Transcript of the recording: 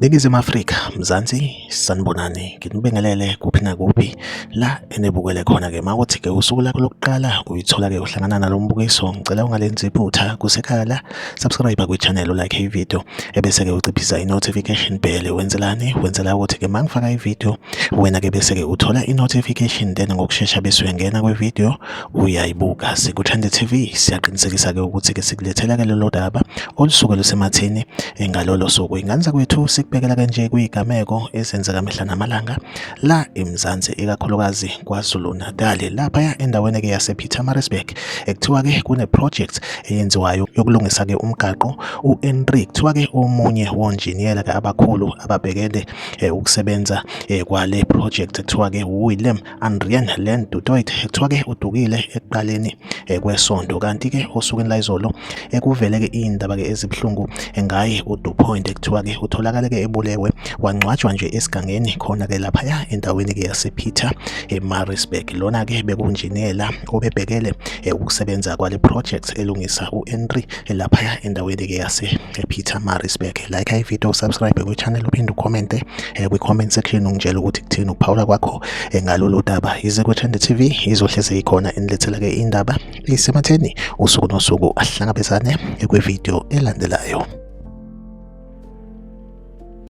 Ningizimu Afrika, Mzansi, sanibonani, nginibingelele kuphi nakuphi la enibukele khona-ke mawukuthi-ke usuku lakho lokuqala uyithola-ke uhlangana nalo mbukiso, ngicela ungalenzi iphutha kusekhaya la, subscribe kwi-channel, ulike ivideo ebese-ke uciphisa i-notification bell. Wenzelani? Wenzela ukuthi-ke mangifaka ivideo wena-ke bese-ke uthola i-notification, then ngokushesha bese uyangena kwe-video uyayibuka. Siku-Trend TV siyaqinisekisa-ke ukuthi-ke sikulethela-ke lolo daba olusuke lusematheni ngalolo suku. Ingane zakwethu sikubhekela nje kuyigameko ezenzeka mihla namalanga la eMzansi, ikakhulukazi KwaZulu Natal, lapha endaweni-ke yasePietermaritzburg. Kuthiwa-ke kune-project eyenziwayo yokulungisa-ke umgaqo u-N3. Kuthiwa-ke omunye wonjiniyela-ke abakhulu ababhekele ukusebenza kwale project kuthiwa-ke Willem Adrian Len du Toit. Kuthiwa-ke udukile ekuqaleni kwesonto, kanti-ke osukwini la izolo kuvele-ke iy'ndaba-ke ezibuhlungu ngaye uDu Toit. Kuthiwa-ke utholakale-ke ebulewe wangcwatshwa nje esigangeni khona-ke laphaya endaweni-ke yasePietermaritzburg. Lona-ke bekunjiniyela obebhekele ukusebenza kwale project elungisa u-N3 laphaya endaweni-ke yasePietermaritzburg. Like ivideo, subscribe kwi-channel, uphinde ucommente kwi-comment section ungitshela ukuthi kuthini ukuphawula kwakho ngalolu daba. Yize ku-Trend TV izohleze ikhona enilethela-ke indaba isematheni usuku nosuku. Asihlangabezane kwivideo elandelayo.